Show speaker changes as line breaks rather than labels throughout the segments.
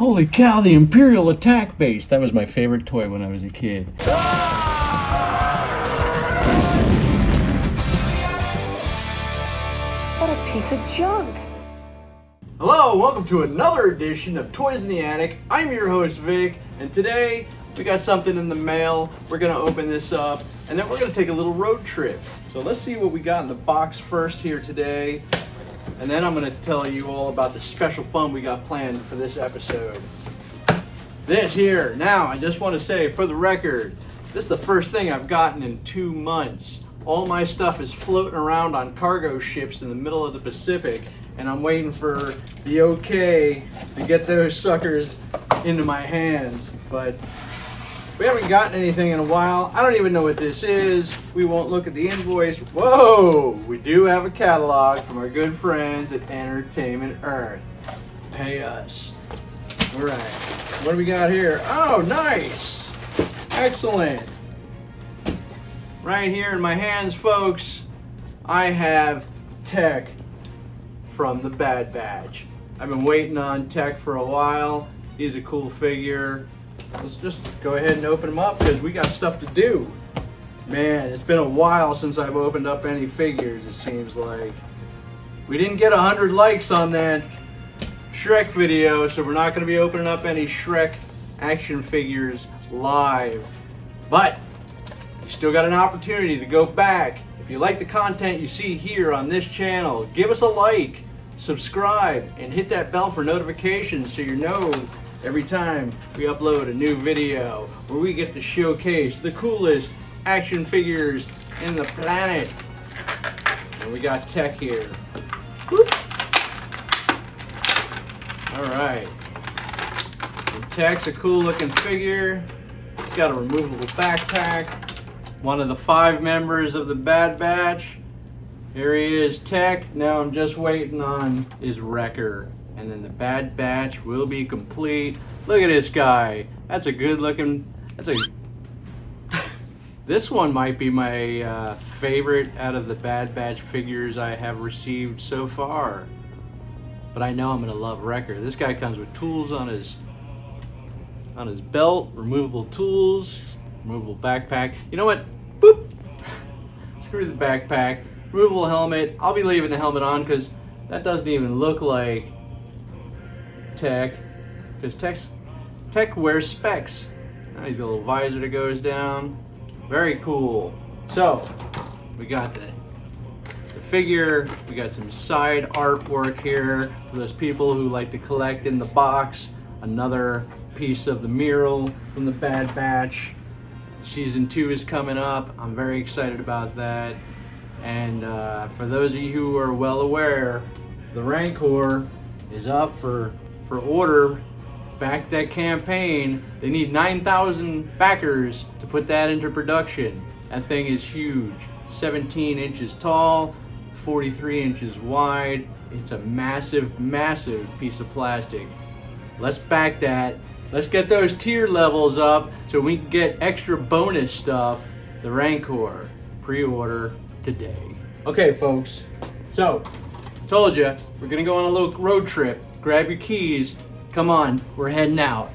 Holy cow, the Imperial Attack Base. That was my favorite toy when I was a kid.
What a piece of junk.
Hello, welcome to another edition of Toys in the Attic. I'm your host, Vic, and today we got something in the mail. We're gonna open this up, and then we're gonna take a little road trip. So let's see what we got in the box first here today, and then I'm gonna tell you all about the special fun we got planned for this episode. This here, now I just wanna say for the record, this is the first thing I've gotten in 2 months. All my stuff is floating around on cargo ships in the middle of the Pacific, and I'm waiting for the okay to get those suckers into my hands. But we haven't gotten anything in a while. I don't even know what this is. We won't look at the invoice. Whoa! We do have a catalog from our good friends at Entertainment Earth. Pay us. All right. What do we got here? Oh, nice! Excellent. Right here in my hands, folks, I have Tech from the Bad Batch. I've been waiting on Tech for a while. He's a cool figure. Let's just go ahead and open him up because we got stuff to do. Man, it's been a while since I've opened up any figures, it seems like. We didn't get 100 likes on that Shrek video, so we're not going to be opening up any Shrek action figures live. But you still got an opportunity to go back. If you like the content you see here on this channel, give us a like, subscribe, and hit that bell for notifications so you know every time we upload a new video where we get to showcase the coolest action figures in the planet. And we got Tech here. Whoop. All right. And Tech's a cool looking figure. He's got a removable backpack. One of the 5 members of the Bad Batch. Here he is, Tech. Now I'm just waiting on his Wrecker. And then the Bad Batch will be complete. Look at this guy. That's a good looking, this one might be my favorite out of the Bad Batch figures I have received so far. But I know I'm gonna love Wrecker. This guy comes with tools on his belt, removable tools, removable backpack. You know what? Boop! Screw the backpack. Removable helmet. I'll be leaving the helmet on because that doesn't even look like Tech. Because Tech wears specs. Now he's got a little visor that goes down. Very cool. So, we got the figure. We got some side artwork here for those people who like to collect in the box. Another piece of the mural from the Bad Batch. Season 2 is coming up. I'm very excited about that. And for those of you who are well aware, the Rancor is up for order. Back that campaign. They need 9,000 backers to put that into production. That thing is huge. 17 inches tall, 43 inches wide. It's a massive, massive piece of plastic. Let's back that. Let's get those tier levels up so we can get extra bonus stuff. The Rancor. Pre-order today. Okay, folks. So, told you, we're gonna go on a little road trip. Grab your keys. Come on, we're heading out.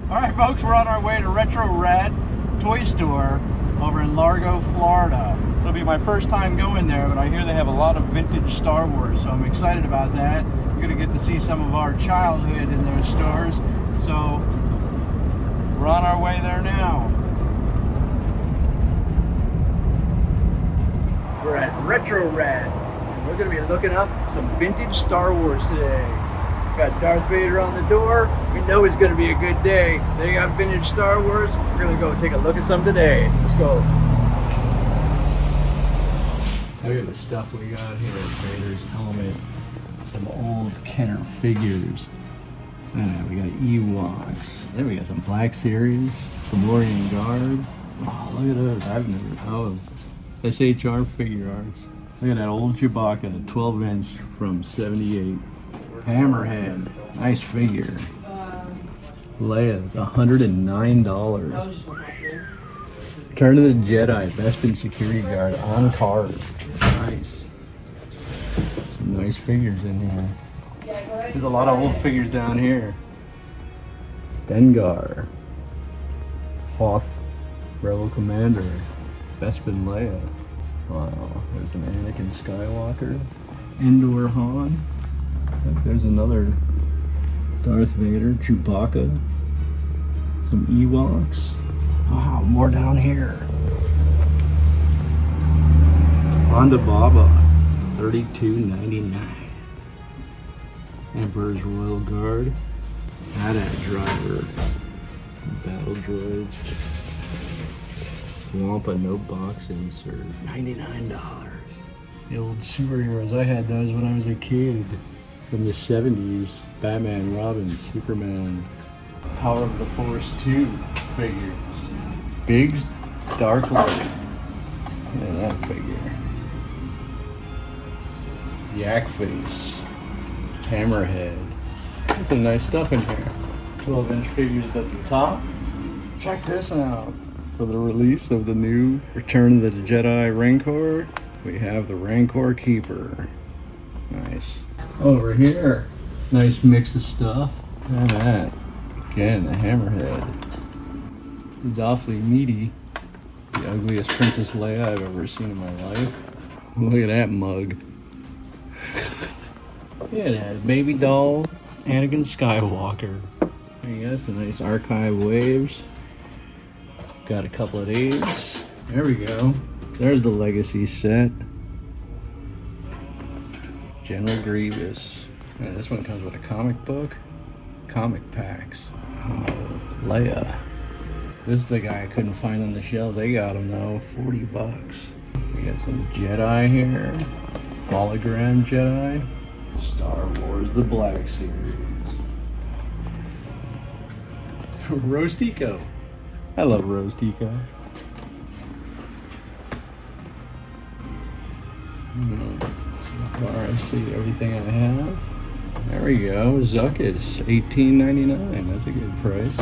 All right, folks, we're on our way to Retro Rad Toy Store over in Largo, Florida. It'll be my first time going there, but I hear they have a lot of vintage Star Wars, so I'm excited about that. We're gonna get to see some of our childhood in those stores. So, we're on our way there now. We're at Retro Rad. We're going to be looking up some vintage Star Wars today. Got Darth Vader on the door. We know it's going to be a good day. They got vintage Star Wars. We're going to go take a look at some today. Let's go. Look at the stuff we got here. Vader's helmet. Some old Kenner figures. We got Ewoks. Then we got some Black Series. Gamorrean Guard. Oh, look at those. I've never... SHR figure arts. Look at that old Chewbacca, 12-inch from 78. Hammerhead, nice figure. Leia, it's $109. Return of the Jedi, Bespin security guard on card. Nice. Some nice figures in here. There's a lot of old figures down here. Dengar, Hoth, Rebel Commander, Bespin Leia. Wow, there's an Anakin Skywalker, Endor Han. Look, there's another Darth Vader, Chewbacca, some Ewoks. Wow, more down here. Honda Baba, $32.99. Emperor's Royal Guard, AT-AT Driver, Battle Droids, Wampa no box insert, $99. The old superheroes, I had those when I was a kid. From the 70s, Batman, Robin, Superman, Power of the Force 2 figures. Biggs, Dark Lord. Look at that figure. Yak Face, Hammerhead. There's some nice stuff in here. 12-inch figures at the top. Check this out. For the release of the new Return of the Jedi Rancor, we have the Rancor Keeper. Nice. Over here, nice mix of stuff. Look at that. Again, the Hammerhead. He's awfully meaty. The ugliest Princess Leia I've ever seen in my life. Look at that mug. Yeah, it has baby doll, Anakin Skywalker. There you go, some nice archive waves. Got a couple of these. There we go. There's the Legacy set. General Grievous. And this one comes with a comic book. Comic packs. Oh, Leia. This is the guy I couldn't find on the shelf. They got him though, $40. We got some Jedi here. Hologram Jedi. Star Wars The Black Series. Rose Tico. I love Rose Tico. So far I see everything I have. There we go. Zuckus, $18.99. That's a good price.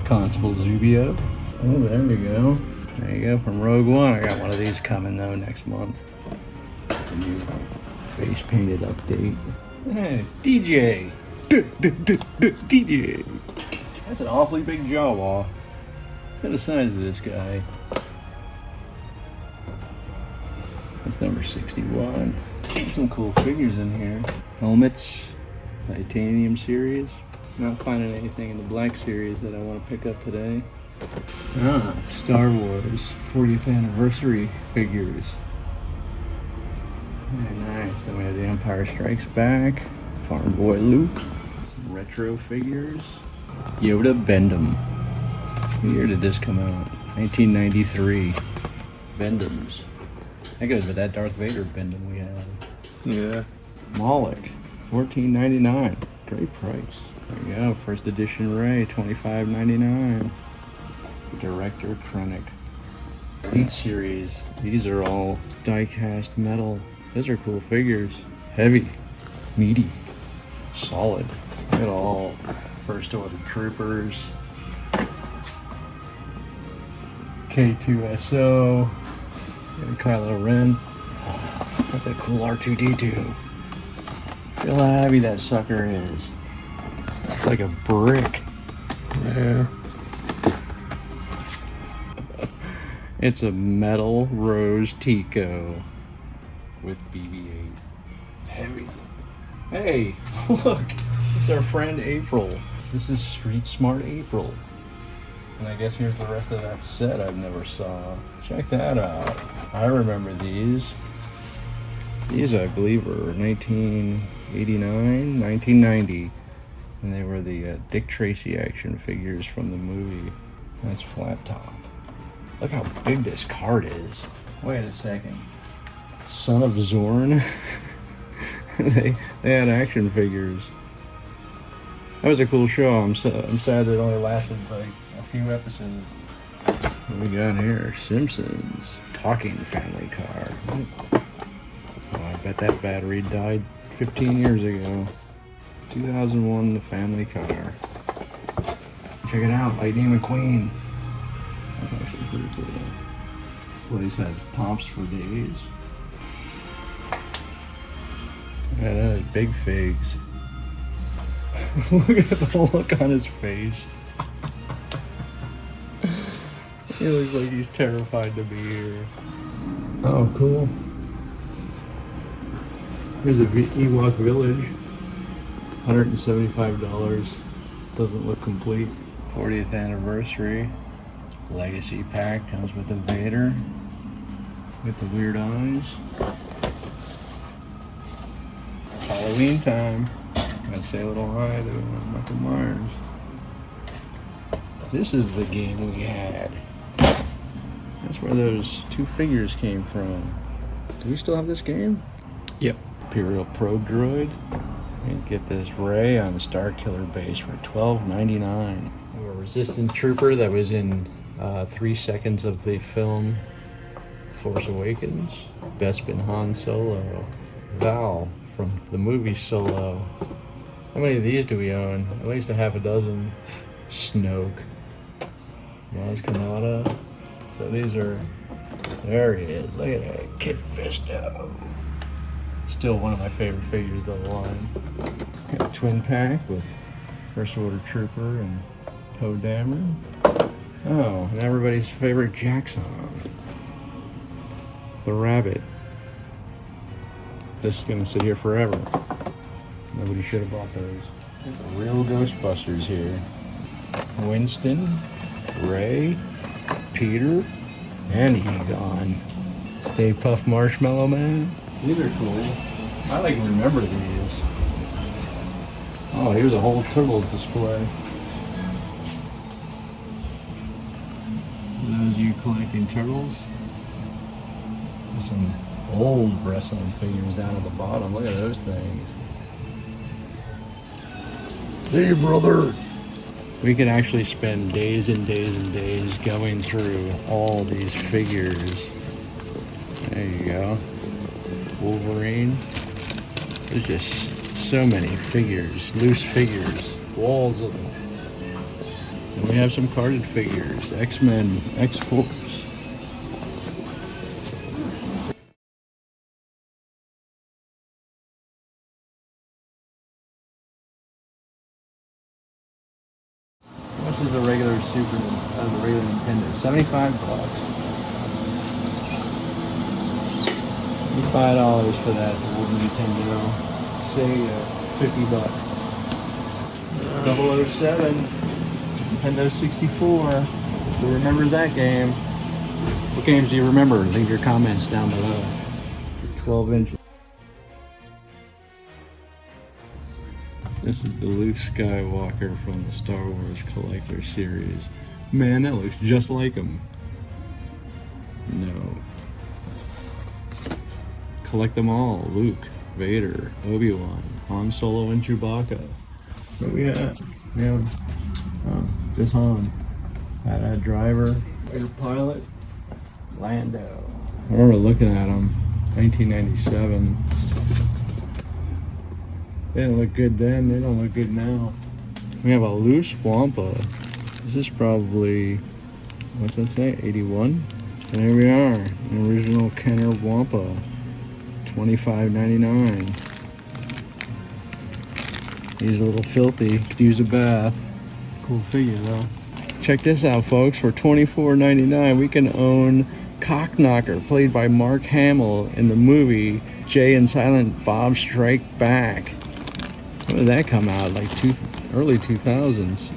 Constable Zubio. Oh, there we go. There you go, from Rogue One. I got one of these coming though next month. The new face painted update. Hey, DJ. DJ. That's an awfully big Jawa. Look at the size of this guy. That's number 61. Some cool figures in here. Helmets, Titanium series. Not finding anything in the Black series that I want to pick up today. Star Wars 40th anniversary figures. Very nice. Then we have the Empire Strikes Back, Farm Boy Luke, some retro figures, Yoda Bendham. What year did this come out? 1993. Bendhams. That goes with that Darth Vader Bendham we have.
Yeah.
Moloch, $14.99. Great price. There you go. First edition Rey, $25.99. Director Krennic. Elite series. These are all die-cast metal. Those are cool figures. Heavy, meaty, solid. Look at all First Order Troopers. K2SO. And Kylo Ren. Oh, that's a cool R2-D2. Feel how heavy that sucker is. It's like a brick.
Yeah.
It's a metal Rose Tico with BB-8. Heavy. Hey, look, it's our friend April. This is Street Smart April. And I guess here's the rest of that set I've never saw. Check that out. I remember these. These, I believe, were 1989, 1990. And they were the Dick Tracy action figures from the movie. That's flat top. Look how big this card is. Wait a second. Son of Zorn? they had action figures. That was a cool show. I'm sad it only lasted like a few episodes. What we got here? Simpsons. Talking family car. Oh, I bet that battery died 15 years ago. 2001, the family car. Check it out, Lightning McQueen. That's actually pretty cool. Place has pomps for days. Yeah, that is big figs.
Look at the look on his face. He looks like he's terrified to be here. Oh, cool. Here's a Ewok Village. $175. Doesn't look complete. 40th anniversary. Legacy pack comes with the Vader. With the weird eyes. It's Halloween time. Gotta say a little hi to Michael Myers. This is the game we had. That's where those two figures came from. Do we still have this game?
Yep.
Imperial Probe Droid. And get this Rey on Starkiller base for $12.99. A Resistance Trooper that was in 3 seconds of the film Force Awakens. Bespin Han Solo. Val from the movie Solo. How many of these do we own? At least a half a dozen. Snoke. Maz Kanata. So these are, there he is. Look at that, Kit Fisto. Still one of my favorite figures of the line. Got a twin pack with First Order Trooper and Poe Dameron. Oh, and everybody's favorite Jaxxon. The Rabbit. This is gonna sit here forever. Nobody should have bought those. There's the real Ghostbusters here. Winston, Ray, Peter, and Egon. Stay Puft Marshmallow Man. These are cool. I like to remember these. Oh, here's a whole Turtles display. For those of you collecting Turtles. There's some old wrestling figures down at the bottom. Look at those things. Hey, brother. We could actually spend days and days and days going through all these figures. There you go. Wolverine. There's just so many figures, loose figures, walls of them. And we have some carded figures, X-Men, X-Force. How much is a regular the regular Nintendo? $75. $5 for that old Nintendo. Say $50. 007, Nintendo 64. Who remembers that game? What games do you remember? Leave your comments down below. 12 inches. This is the Luke Skywalker from the Star Wars Collector Series. Man, that looks just like him. No. Collect them all. Luke, Vader, Obi-Wan, Han Solo, and Chewbacca. What we have? We have just Han. That driver, Vader pilot, Lando. I remember looking at them, 1997. They didn't look good then, they don't look good now. We have a loose Wampa. This is probably, what's that say, 81? And here we are, an original Kenner Wampa. $25.99. He's a little filthy, could use a bath. Cool figure though. Check this out, folks. For $24.99 we can own Cockknocker, played by Mark Hamill in the movie Jay and Silent Bob Strike Back. When did that come out? Like early 2000s.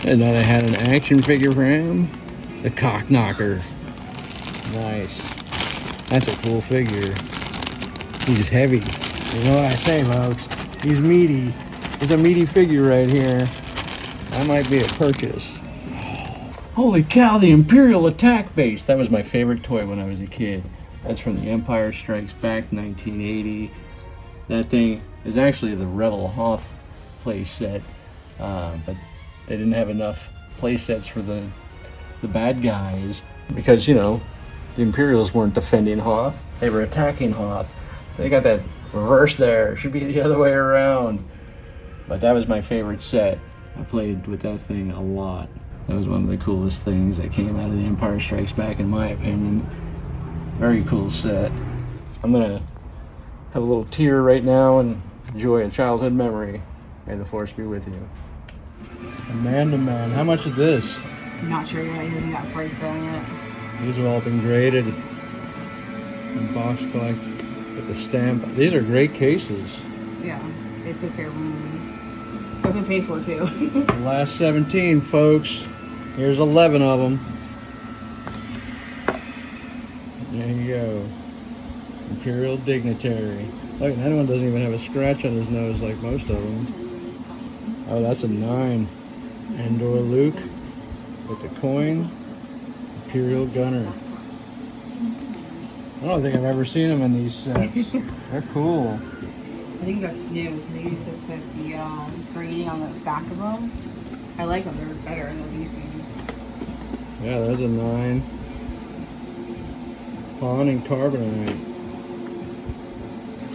I didn't know they had an action figure for him. The Cockknocker. Nice. That's a cool figure. He's heavy. You know what I say, folks? He's meaty. It's a meaty figure right here. That might be a purchase. Holy cow, the Imperial Attack Base. That was my favorite toy when I was a kid. That's from The Empire Strikes Back, 1980. That thing is actually the Rebel Hoth play set, but they didn't have enough play sets for the bad guys because, you know, the Imperials weren't defending Hoth. They were attacking Hoth. They got that reverse there. It should be the other way around. But that was my favorite set. I played with that thing a lot. That was one of the coolest things that came out of The Empire Strikes Back, in my opinion. Very cool set. I'm gonna have a little tear right now and enjoy a childhood memory.
May the force be with you.
Amanda Man. How much is this?
I'm not sure yet. He hasn't got a price on it.
These have all been graded and box collect with the stamp. These are great cases.
Yeah, they took care of them. I've been paid for it too.
The last 17, folks. Here's 11 of them. There you go. Imperial Dignitary. Look, that one doesn't even have a scratch on his nose like most of them. Oh, that's a 9. Endor Luke with the coin. Imperial Gunner. I don't think I've ever seen them in these sets. They're cool.
I think that's new because they used to put the grading on the back of them. I like them. They're better than they used to use.
Yeah, there's a 9. Pawn and Carbonite.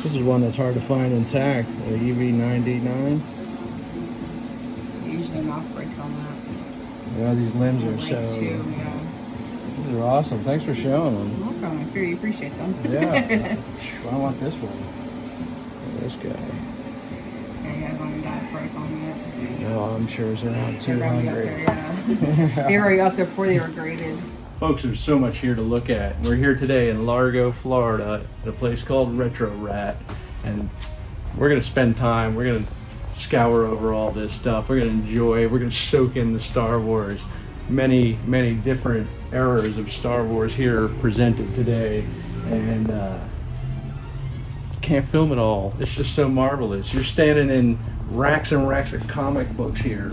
This is one that's hard to find intact. The EV99.
Usually mouth breaks on that.
Yeah, these limbs are
Nice
so.
too, yeah.
These are awesome. Thanks for showing them.
You're welcome. I figure you appreciate them.
Yeah. I want this one. This guy.
Yeah, he hasn't even got a price on it.
No, I'm sure it's around
They're already up there,
200.
yeah. They were already up there before they were graded.
Folks, there's so much here to look at. We're here today in Largo, Florida, at a place called Retro Rat, and we're gonna spend time. We're gonna scour over all this stuff. We're gonna enjoy. We're gonna soak in the Star Wars. Many, many different eras of Star Wars here presented today, and can't film it all. It's just so marvelous. You're standing in racks and racks of comic books here.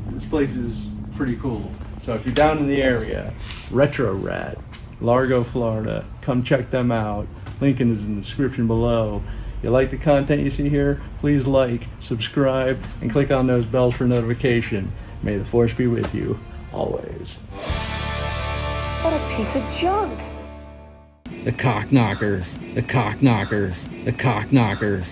This place is pretty cool. So if you're down in the area, Retro Rat, Largo, Florida, come check them out. Link is in the description below. You like the content you see here? Please like, subscribe, and click on those bells for notification. May the force be with you, always.
What a piece of junk.
The Cock Knocker. The Cock Knocker. The Cock Knocker.